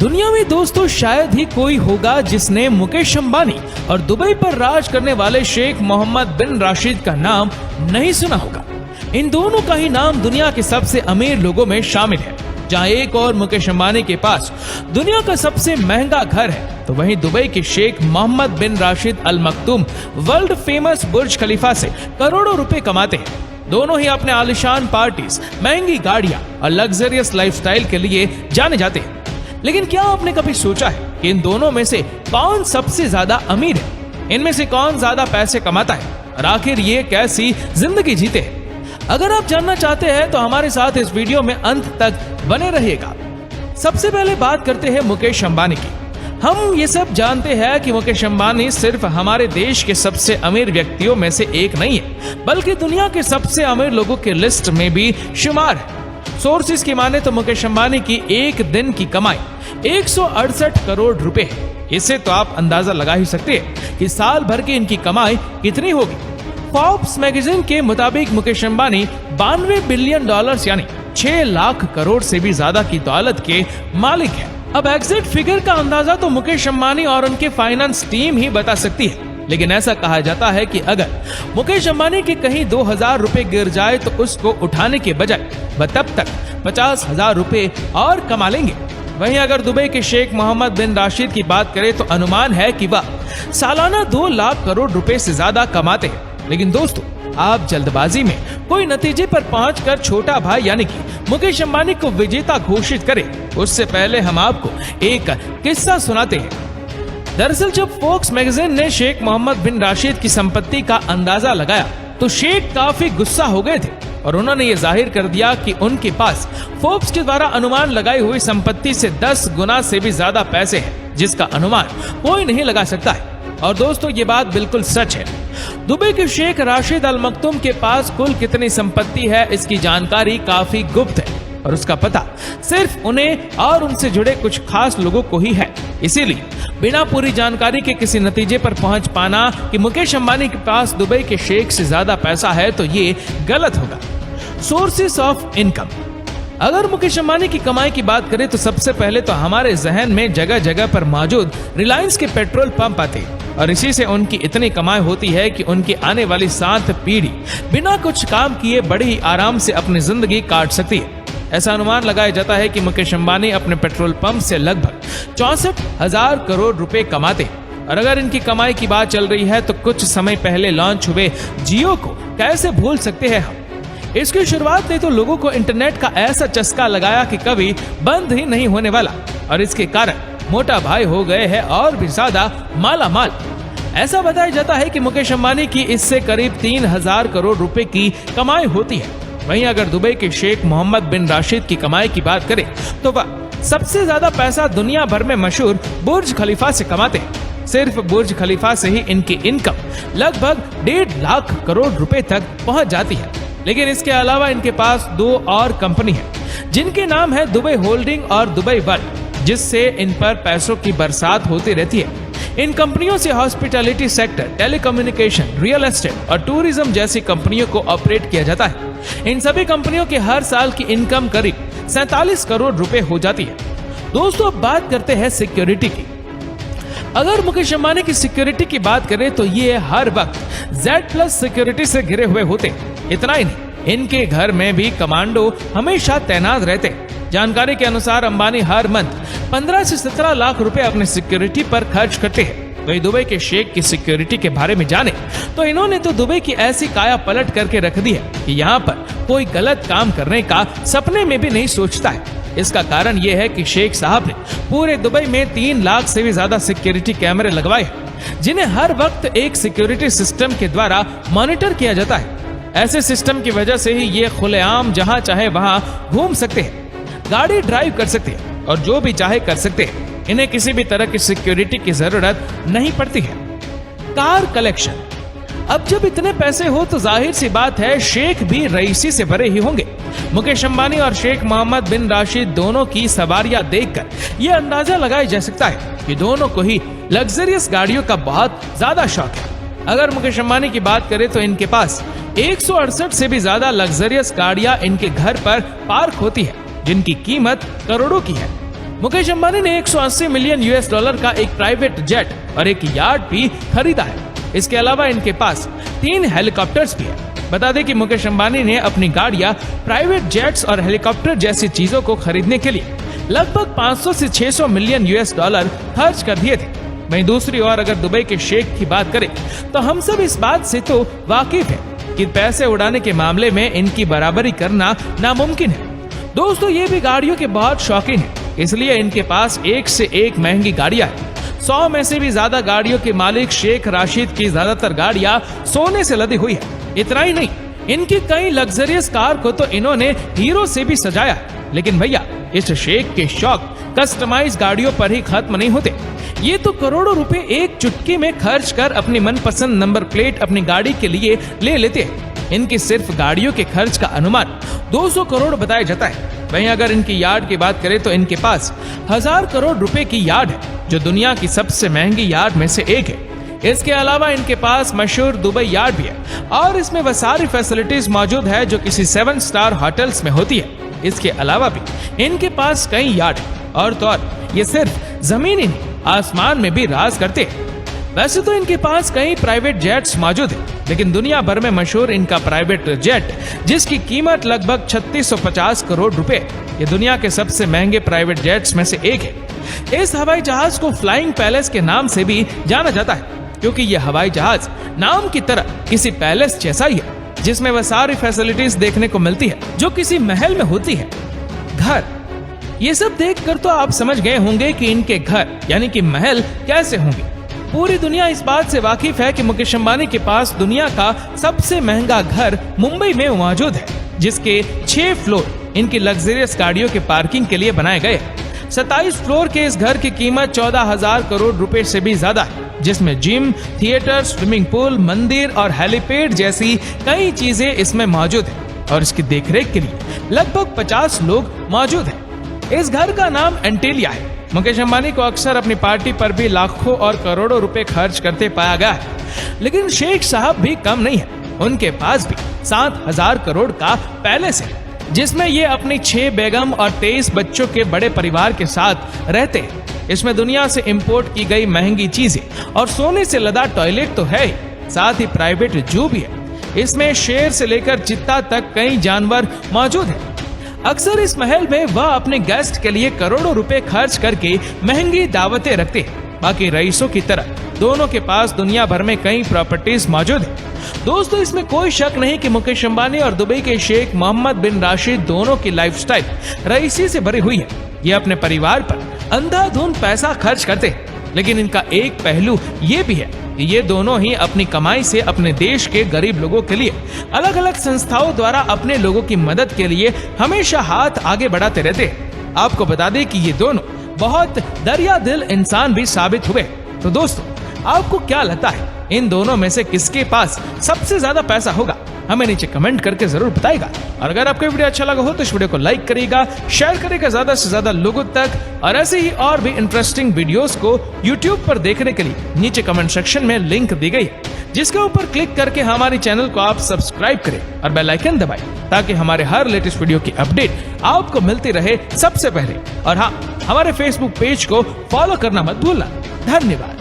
दुनिया में दोस्तों शायद ही कोई होगा जिसने मुकेश अंबानी और दुबई पर राज करने वाले शेख मोहम्मद बिन राशिद का नाम नहीं सुना होगा। इन दोनों का ही नाम दुनिया के सबसे अमीर लोगों में शामिल है। जहां एक और मुकेश अंबानी के पास दुनिया का सबसे महंगा घर है, तो वहीं दुबई के शेख मोहम्मद बिन राशिद अल मखदूम वर्ल्ड फेमस बुर्ज खलीफा से करोड़ों रुपए कमाते हैं। दोनों ही अपने आलिशान पार्टीज, महंगी गाड़ियां और लग्जरियस लाइफस्टाइल के लिए जाने जाते हैं। लेकिन क्या आपने कभी सोचा है कि इन दोनों में से कौन सबसे ज्यादा अमीर है? इनमें से कौन ज्यादा पैसे कमाता है और आखिर ये कैसी जिंदगी जीते हैं? अगर आप जानना चाहते हैं तो हमारे साथ इस वीडियो में अंत तक बने रहिएगा। सबसे पहले बात करते हैं मुकेश अंबानी की। हम ये सब जानते हैं कि मुकेश अंबानी सिर्फ हमारे देश के सबसे अमीर व्यक्तियो68 में से एक नहीं है, बल्कि दुनिया के सबसे अमीर लोगों के लिस्ट में भी शुमार है। सोर्सेज की माने तो मुकेश अंबानी की एक दिन की कमाई 168 करोड़ रुपए है। इससे तो आप अंदाजा लगा ही सकते हैं कि साल भर की इनकी कमाई कितनी होगी। फोर्ब्स मैगजीन के मुताबिक मुकेश अंबानी 92 बिलियन डॉलर्स यानी 6 लाख करोड़ से भी ज्यादा की दौलत के मालिक है। अब एग्जैक्ट फिगर का अंदाजा तो मुकेश अंबानी और उनके फाइनेंस टीम ही बता सकती है, लेकिन ऐसा कहा जाता है कि अगर मुकेश अंबानी के कहीं 2000 रुपए गिर जाए तो उसको उठाने के बजाय वह तब तक 50,000 रुपए और कमा लेंगे। वहीं अगर दुबई के शेख मोहम्मद बिन राशिद की बात करें तो अनुमान है कि वह सालाना 2 लाख करोड़ रुपए से ज्यादा कमाते हैं। लेकिन दोस्तों, आप जल्दबाजी में कोई नतीजे पर पहुंचकर छोटा भाई यानी कि मुकेश अंबानी को विजेता घोषित करें, उससे पहले हम आपको एक किस्सा सुनाते हैं। दरअसल जब फोर्ब्स मैगजीन ने शेख मोहम्मद बिन राशिद की संपत्ति का अंदाजा लगाया तो शेख काफी गुस्सा हो गए थे और उन्होंने ये जाहिर कर दिया कि उनके पास फोर्ब्स के द्वारा अनुमान लगाई हुई संपत्ति से 10 गुना से भी ज्यादा पैसे हैं, जिसका अनुमान कोई नहीं लगा सकता है। और दोस्तों, ये बात बिल्कुल सच है। दुबई के शेख राशिद अल मखदूम के पास कुल कितनी संपत्ति है, इसकी जानकारी काफी गुप्त है और उसका पता सिर्फ उन्हें और उनसे जुड़े कुछ खास लोगों को ही है। इसीलिए बिना पूरी जानकारी के किसी नतीजे पर पहुंच पाना कि मुकेश अंबानी के पास दुबई के शेख से ज्यादा पैसा है तो ये गलत होगा। Sources of income. अगर मुकेश अंबानी की कमाई की बात करें तो सबसे पहले तो हमारे जहन में जगह जगह पर मौजूद रिलायंस के पेट्रोल पंप आते हैं और इसी से उनकी इतनी कमाई होती है कि उनकी आने वाली 7 पीढ़ी बिना कुछ काम किए बड़े ही आराम से अपनी जिंदगी काट सकती है। ऐसा अनुमान लगाया जाता है कि मुकेश अंबानी अपने पेट्रोल पंप से लगभग 64,000 करोड़ रुपए कमाते हैं। और अगर इनकी कमाई की बात चल रही है तो कुछ समय पहले लॉन्च हुए जियो को कैसे भूल सकते हैं हम। इसकी शुरुआत ने तो लोगों को इंटरनेट का ऐसा चस्का लगाया कि कभी बंद ही नहीं होने वाला और इसके कारण मोटा भाई हो गए हैं और भी ज्यादा माला माल। ऐसा बताया जाता है कि मुकेश अंबानी की इससे करीब 3,000 करोड़ रुपए की कमाई होती है। वहीं अगर दुबई के शेख मोहम्मद बिन राशिद की कमाई की बात करें तो वह सबसे ज्यादा पैसा दुनिया भर में मशहूर बुर्ज खलीफा से कमाते हैं। सिर्फ बुर्ज खलीफा से ही इनकी इनकम लगभग 1.5 लाख करोड़ रुपए तक पहुंच जाती है। लेकिन इसके अलावा इनके पास 2 और कंपनी है जिनके नाम है दुबई होल्डिंग और दुबई वर्ल्ड, जिससे इन पर पैसों की बरसात होती रहती है। इन कंपनियों से hospitality sector, telecommunication, real estate और टूरिज्म जैसी कंपनियों को ऑपरेट किया जाता है। इन सभी कंपनियों के हर साल की इनकम करीब 47 करोड़ रुपए हो जाती है। दोस्तों, अब बात करते हैं सिक्योरिटी की। अगर मुकेश अंबानी की सिक्योरिटी की बात करें तो ये हर वक्त Z+ सिक्योरिटी से घिरे हुए होते। इतना ही नहीं, इनके घर में भी कमांडो हमेशा तैनात रहते। जानकारी के अनुसार अंबानी हर मंथ 15 से 17 लाख रुपए अपने सिक्योरिटी पर खर्च करते हैं। वही दुबई के शेख की सिक्योरिटी के बारे में जाने तो इन्होंने तो दुबई की ऐसी काया पलट करके रख दी है कि यहाँ पर कोई गलत काम करने का सपने में भी नहीं सोचता है। इसका कारण यह है कि शेख साहब ने पूरे दुबई में 3 लाख से भी ज्यादा सिक्योरिटी कैमरे लगवाए हैं, जिन्हें हर वक्त एक सिक्योरिटी सिस्टम के द्वारा मॉनिटर किया जाता है। ऐसे सिस्टम की वजह से ही ये खुलेआम जहां चाहे वहां घूम सकते हैं, गाड़ी ड्राइव कर सकते हैं और जो भी चाहे कर सकते हैं। इन्हें किसी भी तरह की सिक्योरिटी की जरूरत नहीं पड़ती है। Car collection. अब जब इतने पैसे हो तो जाहिर सी बात है शेख भी रईसी से भरे ही होंगे। मुकेश अंबानी और शेख मोहम्मद बिन राशिद दोनों की सवारियां देखकर यह अंदाजा लगाया जा सकता है कि दोनों को ही लग्जरियस गाड़ियों का बहुत ज्यादा शौक है। अगर मुकेश अंबानी की बात करें तो इनके पास 168 से भी ज्यादा लग्जरियस गाड़ियां इनके घर पर पार्क होती है, जिनकी कीमत करोड़ों की है। मुकेश अंबानी ने 180 मिलियन यूएस डॉलर का एक प्राइवेट जेट और एक यार्ड भी खरीदा है। इसके अलावा इनके पास 3 हेलीकॉप्टर्स भी है। बता दें कि मुकेश अंबानी ने अपनी गाड़ियां, प्राइवेट जेट्स और हेलीकॉप्टर जैसी चीजों को खरीदने के लिए लगभग 500 से 600 मिलियन यूएस डॉलर खर्च कर दिए थे। वहीं दूसरी ओर अगर दुबई के शेख की बात करें तो हम सब इस बात से तो वाकिफ है कि पैसे उड़ाने के मामले में इनकी बराबरी करना नामुमकिन है। दोस्तों, ये भी गाड़ियों के बहुत शौकीन है, इसलिए इनके पास एक से एक महंगी गाड़ियां हैं। 100 में से भी ज्यादा गाड़ियों के मालिक शेख राशिद की ज्यादातर गाड़ियां सोने से लदी हुई है। इतना ही नहीं, इनकी कई लग्जरियस कार को तो इन्होंने हीरो से भी सजाया। लेकिन भैया, इस शेख के शौक कस्टमाइज गाड़ियों पर ही खत्म नहीं होते। ये तो करोड़ों रुपए एक चुटकी में खर्च कर अपनी मनपसंद नंबर प्लेट अपनी गाड़ी के लिए ले लेते हैं। इनकी सिर्फ गाड़ियों के खर्च का अनुमान 200 करोड़ बताया जाता है। वहीं अगर इनकी यार्ड की बात करें तो इनके पास 1000 करोड़ रुपए की यार्ड है, जो दुनिया की सबसे महंगी यार्ड में से एक है। इसके अलावा इनके पास मशहूर दुबई यार्ड भी है और इसमें वह सारी फैसिलिटीज मौजूद है जो किसी 7 स्टार होटल्स में होती है। इसके अलावा भी इनके पास कई यार्ड है और तो और ये सिर्फ जमीन ही नहीं, आसमान में भी राज करते हैं। वैसे तो इनके पास कई प्राइवेट जेट्स मौजूद है, लेकिन दुनिया भर में मशहूर इनका प्राइवेट जेट, जिसकी कीमत लगभग 3650 करोड़ रुपए, ये दुनिया के सबसे महंगे प्राइवेट जेट्स में से एक है। इस हवाई जहाज को फ्लाइंग पैलेस के नाम से भी जाना जाता है, क्योंकि यह हवाई जहाज नाम की तरह किसी पैलेस जैसा ही है, जिसमें वह सारी फैसिलिटीज देखने को मिलती है जो किसी महल में होती है। घर, ये सब देखकर तो आप समझ गए होंगे कि इनके घर यानी कि महल कैसे होंगे। पूरी दुनिया इस बात से वाकिफ है कि मुकेश अंबानी के पास दुनिया का सबसे महंगा घर मुंबई में मौजूद है, जिसके 6 फ्लोर इनकी लग्जरियस गाड़ियों के पार्किंग के लिए बनाए गए। 27 फ्लोर के इस घर की कीमत 14,000 करोड़ रुपए से भी ज्यादा है, जिसमें जिम, थिएटर, स्विमिंग पूल, मंदिर और हेलीपैड जैसी कई चीजें इसमें मौजूद है और इसकी देखरेख के लिए लगभग 50 लोग मौजूद हैं। इस घर का नाम एंटेलिया है। मुकेश अंबानी को अक्सर अपनी पार्टी पर भी लाखों और करोड़ों रुपए खर्च करते पाया गया है, लेकिन शेख साहब भी कम नहीं है। उनके पास भी 7,000 करोड़ का पैलेस है, जिसमें ये अपनी 6 बेगम और 23 बच्चों के बड़े परिवार के साथ रहते हैं। इसमें दुनिया से इंपोर्ट की गई महंगी चीजें और सोने से लदा टॉयलेट तो है ही, साथ ही प्राइवेट जू भी है। इसमें शेर से लेकर चित्ता तक कई जानवर मौजूद हैं। अक्सर इस महल में वह अपने गेस्ट के लिए करोड़ों रुपए खर्च करके महंगी दावतें रखते हैं। बाकी रईसों की तरह दोनों के पास दुनिया भर में कई प्रॉपर्टीज मौजूद है। दोस्तों, इसमें कोई शक नहीं कि मुकेश अंबानी और दुबई के शेख मोहम्मद बिन राशिद दोनों की लाइफस्टाइल रईसी से भरी हुई है। ये अपने परिवार पर अंधाधुंध पैसा खर्च करते हैं, लेकिन इनका एक पहलू ये भी है कि ये दोनों ही अपनी कमाई से अपने देश के गरीब लोगों के लिए अलग अलग संस्थाओं द्वारा अपने लोगों की मदद के लिए हमेशा हाथ आगे बढ़ाते रहते हैं। आपको बता दें कि ये दोनों बहुत दरिया दिल इंसान भी साबित हुए। तो दोस्तों, आपको क्या लगता है, इन दोनों में से किसके पास सबसे ज्यादा पैसा होगा? हमें नीचे कमेंट करके जरूर बताइएगा। और अगर आपको वीडियो अच्छा लगा हो तो इस वीडियो को लाइक करिएगा, शेयर करिएगा ज्यादा से ज्यादा लोगों तक। और ऐसे ही और भी इंटरेस्टिंग वीडियोस को YouTube पर देखने के लिए नीचे कमेंट सेक्शन में लिंक दी गई है, जिसके ऊपर क्लिक करके हमारे चैनल को आप सब्सक्राइब करें और बेल आइकन दबाएं, ताकि हमारे हर लेटेस्ट वीडियो की अपडेट आपको मिलती रहे सबसे पहले। और हाँ, हमारे Facebook पेज को फॉलो करना मत भूलना। धन्यवाद।